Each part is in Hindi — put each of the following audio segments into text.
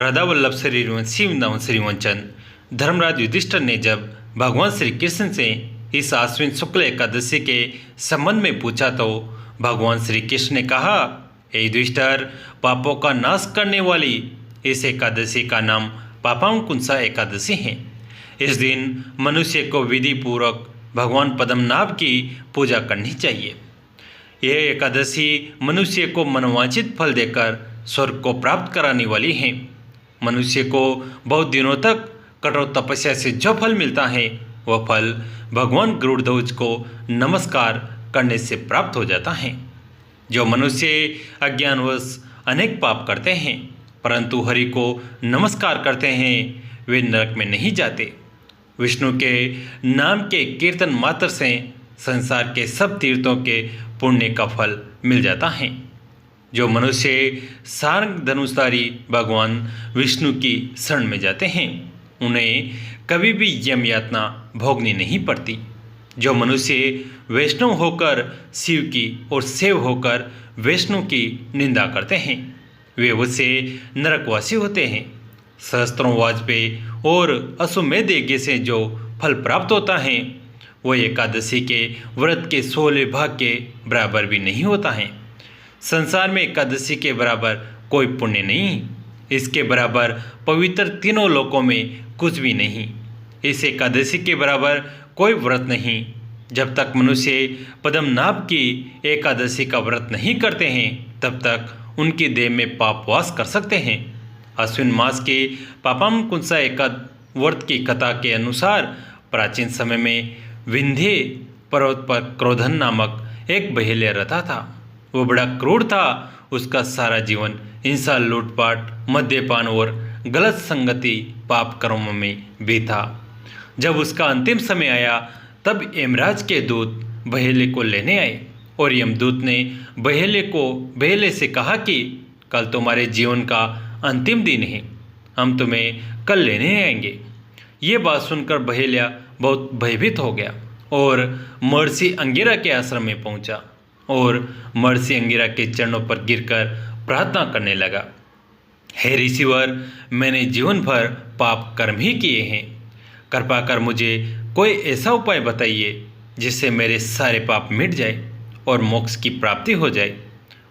राधा वल्लभ श्री वृंदावन श्रीवंचन धर्मराज युधिष्ठिर ने जब भगवान श्री कृष्ण से इस आश्विन शुक्ल एकादशी के संबंध में पूछा तो भगवान श्री कृष्ण ने कहा, हे युधिष्ठिर, पापों का नाश करने वाली इस एकादशी का नाम पापांकुशा एकादशी है। इस दिन मनुष्य को विधि पूर्वक भगवान पद्मनाभ की पूजा करनी चाहिए। यह एकादशी मनुष्य को मनोवांछित फल देकर स्वर्ग को प्राप्त कराने वाली है। मनुष्य को बहुत दिनों तक कठोर तपस्या से जो फल मिलता है वह फल भगवान गरुड़ध्वज को नमस्कार करने से प्राप्त हो जाता है। जो मनुष्य अज्ञानवश अनेक पाप करते हैं परंतु हरि को नमस्कार करते हैं वे नरक में नहीं जाते। विष्णु के नाम के कीर्तन मात्र से संसार के सब तीर्थों के पुण्य का फल मिल जाता है। जो मनुष्य सारंग धनुषधारी भगवान विष्णु की शरण में जाते हैं उन्हें कभी भी यम यातना भोगनी नहीं पड़ती। जो मनुष्य वैष्णव होकर शिव की और सेव होकर वैष्णु की निंदा करते हैं वे उससे नरकवासी होते हैं। सहस्त्रों वाजपेयी और अश्वमेध यज्ञ से जो फल प्राप्त होता है वह एकादशी के व्रत के 16 भाग के बराबर भी नहीं होता है। संसार में एकादशी के बराबर कोई पुण्य नहीं, इसके बराबर पवित्र तीनों लोकों में कुछ भी नहीं। इस एकादशी के बराबर कोई व्रत नहीं। जब तक मनुष्य पद्मनाभ की एकादशी का व्रत नहीं करते हैं तब तक उनकी देह में पाप वास कर सकते हैं। अश्विन मास के पापांकुशा व्रत की कथा के अनुसार प्राचीन समय में विंध्य पर्वत पर क्रोधन नामक एक बहेलिया रहता था। वो बड़ा क्रूर था। उसका सारा जीवन हिंसा, लूटपाट, मद्यपान और गलत संगति पाप कर्मों में बीता। जब उसका अंतिम समय आया तब यमराज के दूत बहेले को लेने आए और यमदूत ने बहेले से कहा कि कल तुम्हारे जीवन का अंतिम दिन है, हम तुम्हें कल लेने आएंगे। ये बात सुनकर बहेलिया बहुत भयभीत हो गया और महर्षि अंगिरा के आश्रम में पहुंचा और महर्षि अंगिरा के चरणों पर गिरकर प्रार्थना करने लगा, हे ऋषिवर, मैंने जीवन भर पाप कर्म ही किए हैं। कृपा कर मुझे कोई ऐसा उपाय बताइए जिससे मेरे सारे पाप मिट जाए और मोक्ष की प्राप्ति हो जाए।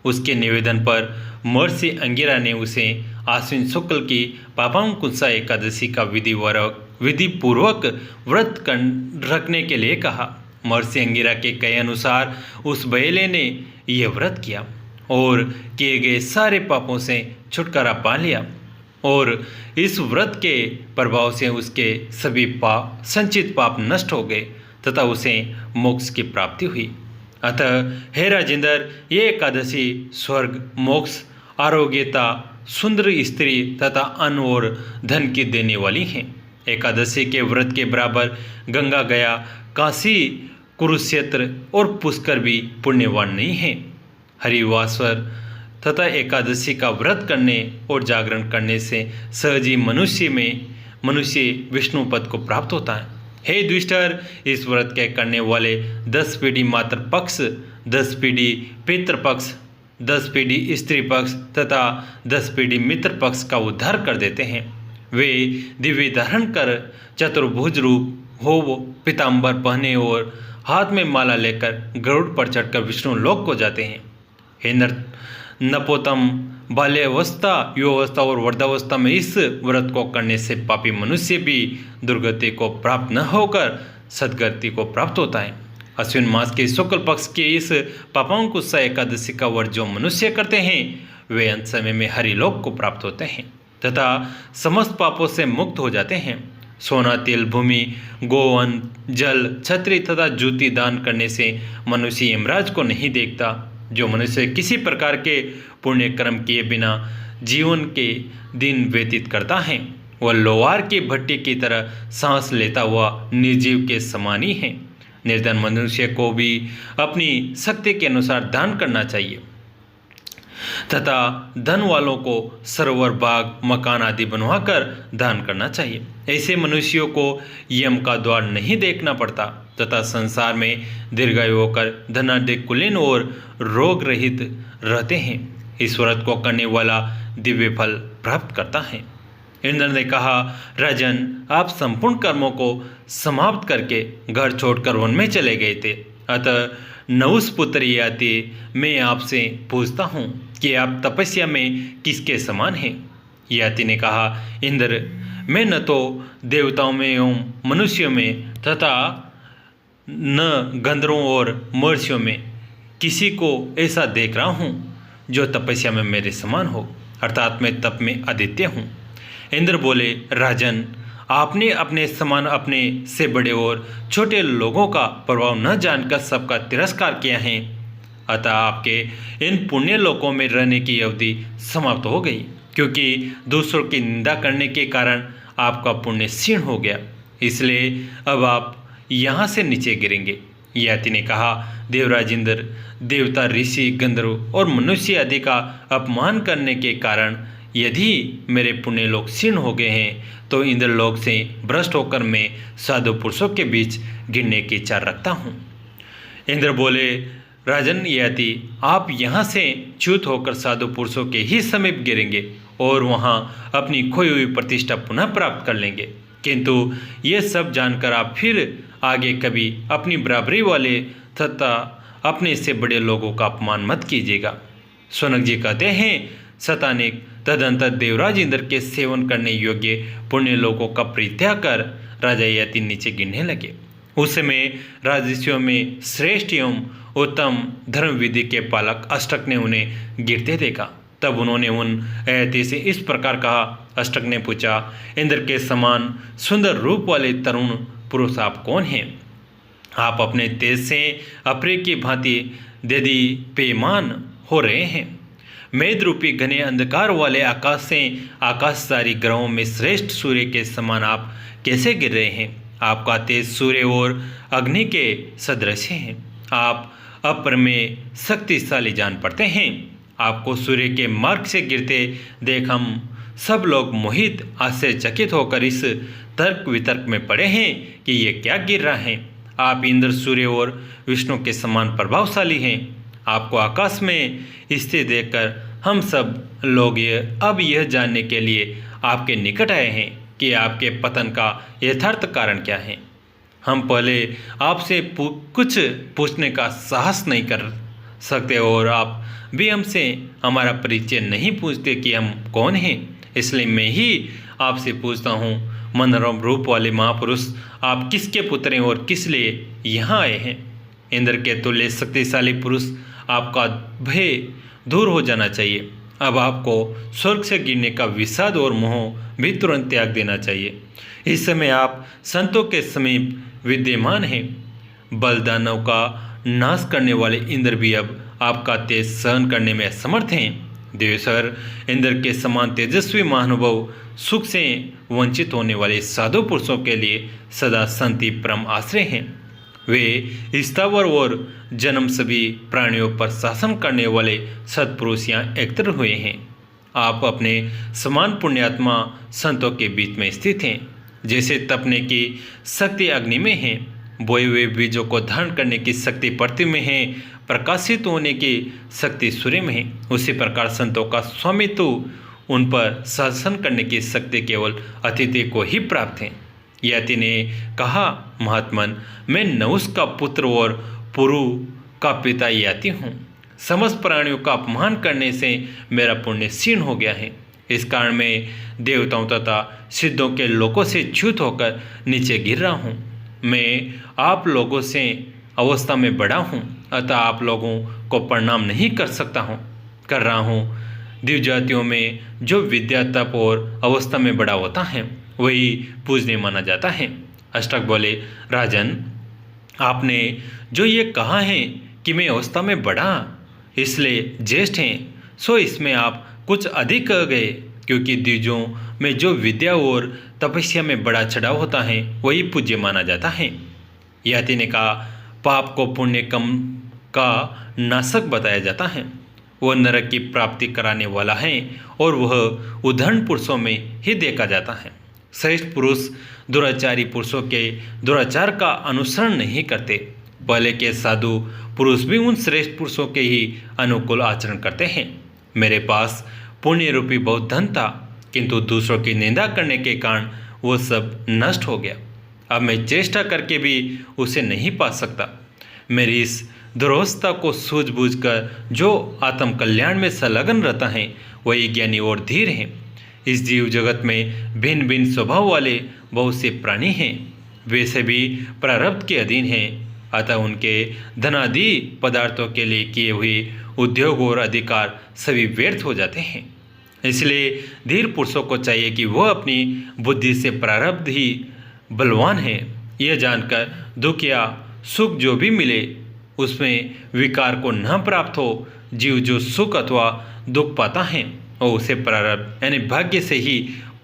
उसके निवेदन पर महर्षि अंगिरा ने उसे आश्विन शुक्ल की पापांकुशा एकादशी का विधि पूर्वक व्रत रखने के लिए कहा। महर्षि अंगिरा के कहे अनुसार उस बहेले ने यह व्रत किया और किए गए सारे पापों से छुटकारा पा लिया और इस व्रत के प्रभाव से उसके सभी संचित पाप नष्ट हो गए तथा उसे मोक्ष की प्राप्ति हुई। अतः हे राजेंद्र, ये एकादशी स्वर्ग, मोक्ष, आरोग्यता, सुंदर स्त्री तथा अन्न और धन की देने वाली हैं। एकादशी के व्रत के बराबर गंगा, गया, काशी, कुरुक्षेत्र और पुष्कर भी पुण्यवान नहीं है। हरिवासर तथा एकादशी का व्रत करने और जागरण करने से सहज ही मनुष्य विष्णु पद को प्राप्त होता है। हे युधिष्ठिर, इस व्रत के करने वाले 10 पीढ़ी मातृ पक्ष, 10 पीढ़ी पितृपक्ष, 10 पीढ़ी स्त्री पक्ष तथा 10 पीढ़ी मित्र पक्ष का उद्धार कर देते हैं। वे दिव्य धारण कर चतुर्भुज रूप हो पीताम्बर पहने और हाथ में माला लेकर गरुड़ पर चढ़कर विष्णु लोक को जाते हैं। हे नपोतम, बाल्यावस्था, युवावस्था और वृद्धावस्था में इस व्रत को करने से पापी मनुष्य भी दुर्गति को प्राप्त न होकर सद्गति को प्राप्त होता है। अश्विन मास के शुक्ल पक्ष के इस पापांकुशा एकादशी का व्रत जो मनुष्य करते हैं वे अंत समय में हरिलोक को प्राप्त होते हैं तथा समस्त पापों से मुक्त हो जाते हैं। सोना, तिल, भूमि, गोवन, जल, छत्री तथा जूती दान करने से मनुष्य यमराज को नहीं देखता। जो मनुष्य किसी प्रकार के पुण्य कर्म किए बिना जीवन के दिन व्यतीत करता है वह लोहार की भट्टी की तरह सांस लेता हुआ निर्जीव के समान ही है। निर्धन मनुष्य को भी अपनी शक्ति के अनुसार दान करना चाहिए तथा धन वालों को सरोवर, बाग, मकान आदि बनवाकर दान करना चाहिए। ऐसे मनुष्यों को यम का द्वार नहीं देखना पड़ता तथा संसार में दीर्घायु होकर धनाढ्य, कुलीन और रोग रहित रहते हैं। इस व्रत को करने वाला दिव्य फल प्राप्त करता है। इंद्र ने कहा, राजन, आप संपूर्ण कर्मों को समाप्त करके घर छोड़कर वन में चले गए थे। अतः नहुष पुत्र ययाति, मैं आपसे पूछता हूँ कि आप तपस्या में किसके समान हैं? ययाति ने कहा, इंद्र, मैं न तो देवताओं में एवं मनुष्यों में तथा न गंधर्वों और महर्षियों में किसी को ऐसा देख रहा हूँ जो तपस्या में मेरे समान हो, अर्थात मैं तप में आदित्य हूँ। इंद्र बोले, राजन, आपने अपने समान अपने से बड़े और छोटे लोगों का प्रभाव न जानकर सबका तिरस्कार किया है। अतः आपके इन पुण्य लोकों में रहने की अवधि समाप्त हो गई, क्योंकि दूसरों की निंदा करने के कारण आपका पुण्य क्षीण हो गया। इसलिए अब आप यहाँ से नीचे गिरेंगे। ययाति ने कहा, देवराज इंद्र, देवता, ऋषि, गंधर्व और मनुष्य आदि का अपमान करने के कारण यदि मेरे पुण्य लोक क्षीण हो गए हैं तो इंद्रलोक से भ्रष्ट होकर मैं साधु पुरुषों के बीच गिरने की इच्छा रखता हूँ। इंद्र बोले, राजन ययाति, आप यहाँ से च्युत होकर साधु पुरुषों के ही समीप गिरेंगे और वहाँ अपनी खोई हुई प्रतिष्ठा पुनः प्राप्त कर लेंगे, किंतु ये सब जानकर आप फिर आगे कभी अपनी बराबरी वाले तथा अपने से बड़े लोगों का अपमान मत कीजिएगा। शौनक जी कहते हैं, शतानिक तदंतर देवराज इंद्र के सेवन करने योग्य पुण्य लोगों का परित्याग कर राजा ययाति नीचे गिरने लगे। उस समय राजर्षियों में श्रेष्ठ एवं उत्तम धर्म विधि के पालक अष्टक ने उन्हें गिरते देखा। तब उन्होंने उन ययाति से इस प्रकार कहा। अष्टक ने पूछा, इंद्र के समान सुंदर रूप वाले तरुण पुरुष आप कौन हैं? आप अपने तेज से अपरे की भांति देदीप्यमान हो रहे हैं। मेघ रूपी घने अंधकार वाले आकाश से आकाशधारी ग्रहों में श्रेष्ठ सूर्य के समान आप कैसे गिर रहे हैं? आपका तेज सूर्य और अग्नि के सदृश है। आप अप्रमेय शक्तिशाली जान पड़ते हैं। आपको सूर्य के मार्ग से गिरते देख हम सब लोग मोहित आश्चर्यचकित होकर इस तर्क वितर्क में पड़े हैं कि ये क्या गिर रहा है। आप इंद्र, सूर्य और विष्णु के समान प्रभावशाली हैं। आपको आकाश में स्थित देखकर हम सब लोग अब यह जानने के लिए आपके निकट आए हैं कि आपके पतन का यथार्थ कारण क्या है। हम पहले आपसे कुछ पूछने का साहस नहीं कर सकते और आप भी हमसे हमारा परिचय नहीं पूछते कि हम कौन हैं। इसलिए मैं ही आपसे पूछता हूँ, मनोरम रूप वाले महापुरुष, आप किसके पुत्र हैं और किस लिए यहाँ आए हैं? इंद्र के तुल्य शक्तिशाली पुरुष, आपका भय दूर हो जाना चाहिए। अब आपको स्वर्ग से गिरने का विषाद और मोह भी तुरंत त्याग देना चाहिए। इस समय आप संतों के समीप विद्यमान हैं। बलदानव का नाश करने वाले इंद्र भी अब आपका तेज सहन करने में असमर्थ हैं। देवेश्वर इंद्र के समान तेजस्वी महानुभाव सुख से वंचित होने वाले साधु पुरुषों के लिए सदा शांति परम आश्रय हैं। वे स्थावर और जन्म सभी प्राणियों पर शासन करने वाले सत्पुरुष यहाँ एकत्र हुए हैं। आप अपने समान पुण्यात्मा संतों के बीच में स्थित हैं। जैसे तपने की शक्ति अग्नि में है, बोए हुए बीजों को धारण करने की शक्ति पृथ्वी में है, प्रकाशित होने की शक्ति सूर्य में है, उसी प्रकार संतों का स्वामित्व उन पर शासन करने की शक्ति केवल अतिथि को ही प्राप्त है। यति ने कहा, महात्मन, मैं नहुष का पुत्र और पुरु का पिता यति हूँ। समस्त प्राणियों का अपमान करने से मेरा पुण्य क्षीण हो गया है। इस कारण मैं देवताओं तथा सिद्धों के लोकों से च्युत होकर नीचे गिर रहा हूँ। मैं आप लोगों से अवस्था में बड़ा हूँ, अतः आप लोगों को प्रणाम नहीं कर रहा हूँ। दिव्य जातियों में जो विद्या, तप और अवस्था में बड़ा होता है वही पूजनीय माना जाता है। अष्टक बोले, राजन, आपने जो ये कहा है कि मैं अवस्था में बड़ा इसलिए ज्येष्ठ हैं, सो इसमें आप कुछ अधिक कह गए, क्योंकि द्विजों में जो विद्या और तपस्या में बड़ा चढ़ाव होता है वही पूज्य माना जाता है। यति ने कहा, पाप को पुण्य कम का नाशक बताया जाता है। वह नरक की प्राप्ति कराने वाला है और वह उद्धरण पुरुषों में ही देखा जाता है। श्रेष्ठ पुरुष दुराचारी पुरुषों के दुराचार का अनुसरण नहीं करते। पहले के साधु पुरुष भी उन श्रेष्ठ पुरुषों के ही अनुकूल आचरण करते हैं। मेरे पास पुण्य रूपी बहुत धन था किंतु दूसरों की निंदा करने के कारण वो सब नष्ट हो गया। अब मैं चेष्टा करके भी उसे नहीं पा सकता। मेरी इस दुरवस्था को सूझबूझकर जो आत्म कल्याण में संलग्न रहता है वही ज्ञानी और धीर हैं। इस जीव जगत में भिन्न भिन्न स्वभाव वाले बहुत से प्राणी हैं, वे सभी प्रारब्ध के अधीन हैं, अतः उनके धनादि पदार्थों के लिए किए हुए उद्योग और अधिकार सभी व्यर्थ हो जाते हैं। इसलिए धीर पुरुषों को चाहिए कि वह अपनी बुद्धि से प्रारब्ध ही बलवान है, यह जानकर दुख या सुख जो भी मिले उसमें विकार को न प्राप्त हो। जीव जो सुख अथवा दुख पाता है और उसे प्रारब्ध यानी भाग्य से ही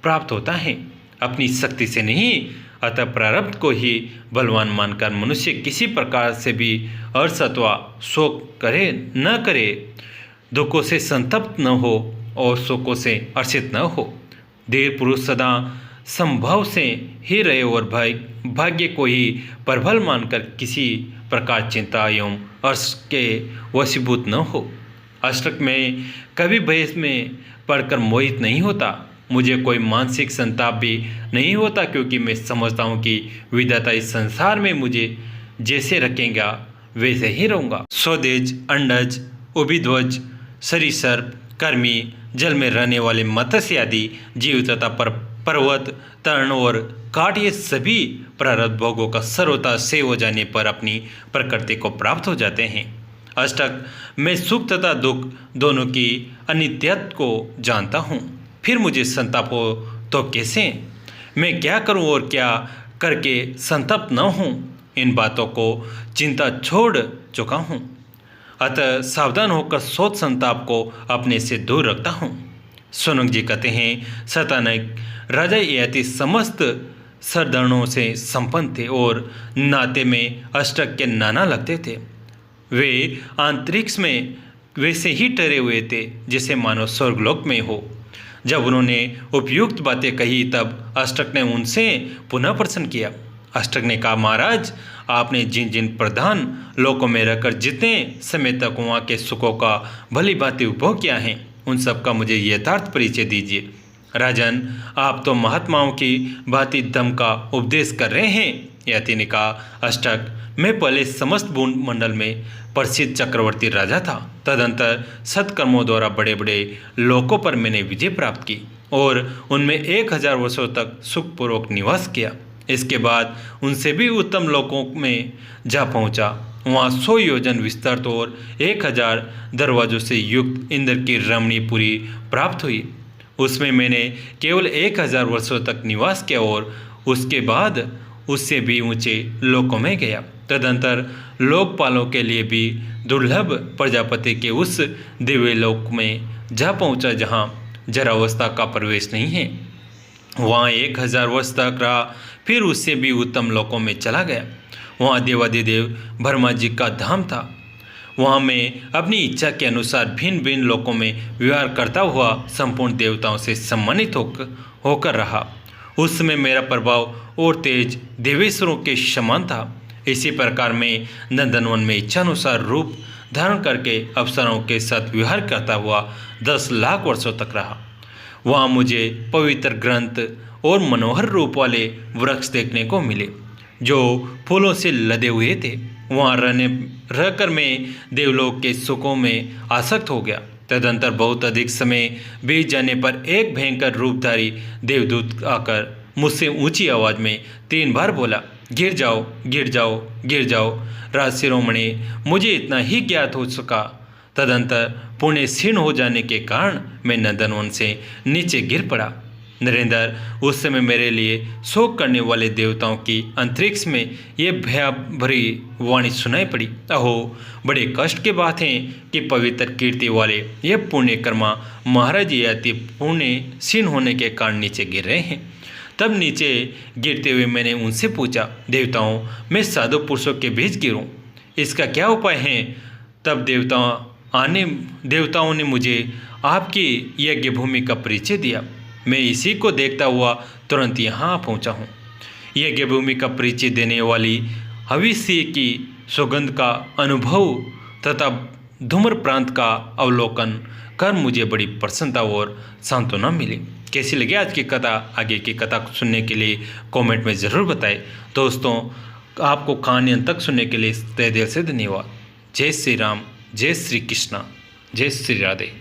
प्राप्त होता है, अपनी शक्ति से नहीं। अतः प्रारब्ध को ही बलवान मानकर मनुष्य किसी प्रकार से भी हर्ष अथवा शोक करे न करे, दुखों से संतप्त न हो और शोकों से हर्षित न हो। धीर पुरुष सदा संभव से ही रहे और भाग्य को ही प्रबल मानकर किसी प्रकार चिंता एवं हर्ष के वशीभूत न हो। अष्टक में कभी भय में पढ़कर मोहित नहीं होता। मुझे कोई मानसिक संताप भी नहीं होता, क्योंकि मैं समझता हूँ कि विधाता इस संसार में मुझे जैसे रखेगा वैसे ही रहूँगा। स्वदेज, अंडज, उभिध्वज, सरीसर्प, कर्मी, जल में रहने वाले मत्स्य आदि जीव तथा पर्वत, तर्ण और काट, ये सभी प्रारब्ध भोगों का सर्वथा से हो जाने पर अपनी प्रकृति को प्राप्त हो जाते हैं। अष्टक मैं सुख तथा दुख दोनों की अनित्यत्व को जानता हूँ, फिर मुझे संताप हो तो कैसे? मैं क्या करूँ और क्या करके संतप्त न हूँ, इन बातों को चिंता छोड़ चुका हूँ। अतः सावधान होकर सोच संताप को अपने से दूर रखता हूँ। सोनक जी कहते हैं, सतानक राजा यति समस्त सरदर्णों से संपन्न थे और नाते में अष्टक के नाना लगते थे। वे अंतरिक्ष में वैसे ही ठहरे हुए थे जैसे मानो स्वर्गलोक में हो। जब उन्होंने उपयुक्त बातें कही तब अष्टक ने उनसे पुनः प्रश्न किया। अष्टक ने कहा, महाराज, आपने जिन जिन प्रधान लोकों में रहकर जितने समय तक वहाँ के सुखों का भली भांति उपभोग किया है, उन सब का मुझे यथार्थ परिचय दीजिए। राजन, आप तो महात्माओं की भांति धम्म का उपदेश कर रहे हैं। यति ने कहा, अष्टक, मैं पहले समस्त भूमंडल में प्रसिद्ध चक्रवर्ती राजा था। तदंतर सत्कर्मों द्वारा बड़े बड़े लोकों पर मैंने विजय प्राप्त की और उनमें 1000 वर्षों तक सुखपूर्वक निवास किया। इसके बाद उनसे भी उत्तम लोकों में जा पहुंचा। वहाँ 100 योजन विस्तृत और 1000 दरवाजों से युक्त इंद्र की रमणीपुरी प्राप्त हुई। उसमें मैंने केवल 1000 वर्षों तक निवास किया और उसके बाद उससे भी ऊंचे लोकों में गया। तदंतर लोकपालों के लिए भी दुर्लभ प्रजापति के उस दिव्य लोक में जा पहुंचा जहां जरावस्था का प्रवेश नहीं है। वहाँ 1000 वर्ष तक रहा, फिर उससे भी उत्तम लोकों में चला गया। वहाँ देवादिदेव ब्रह्मा जी का धाम था। वहाँ मैं अपनी इच्छा के अनुसार भिन्न भिन्न लोकों में विहार करता हुआ संपूर्ण देवताओं से सम्मानित होकर रहा। उस समय मेरा प्रभाव और तेज देवेश्वरों के समान था। इसी प्रकार मैं नंदनवन में इच्छानुसार रूप धारण करके अप्सराओं के साथ विहार करता हुआ 10 लाख वर्षों तक रहा। वहाँ मुझे पवित्र ग्रंथ और मनोहर रूप वाले वृक्ष देखने को मिले जो फूलों से लदे हुए थे। वहाँ रहकर मैं देवलोक के सुखों में आसक्त हो गया। तदंतर बहुत अधिक समय बीत जाने पर एक भयंकर रूपधारी देवदूत आकर मुझसे ऊंची आवाज में 3 बार बोला, गिर जाओ, गिर जाओ, गिर जाओ। राज शिरोमणि, मुझे इतना ही ज्ञात हो सका। तदंतर पुण्य क्षीण हो जाने के कारण मैं नंदनवन से नीचे गिर पड़ा। नरेंद्र, उस समय मेरे लिए शोक करने वाले देवताओं की अंतरिक्ष में ये भया भरी वाणी सुनाई पड़ी। अहो, बड़े कष्ट की बात है कि पवित्र कीर्ति वाले ये पुण्यकर्मा महाराज याति पुण्य क्षीण होने के कारण नीचे गिर रहे हैं। तब नीचे गिरते हुए मैंने उनसे पूछा, देवताओं, मैं साधु पुरुषों के बीच गिरूं, इसका क्या उपाय है? तब देवताओं ने मुझे आपकी यज्ञ भूमि का परिचय दिया। मैं इसी को देखता हुआ तुरंत यहाँ पहुँचा हूँ। यज्ञ भूमि का परिचय देने वाली हविष्य की सुगंध का अनुभव तथा धूम्र प्रांत का अवलोकन कर मुझे बड़ी प्रसन्नता और सांत्वना मिली। कैसी लगी आज की कथा, आगे की कथा सुनने के लिए कमेंट में ज़रूर बताएं। दोस्तों, आपको कहानी अंत तक सुनने के लिए तहे दिल से धन्यवाद। जय श्री राम, जय श्री कृष्णा, जय श्री राधे।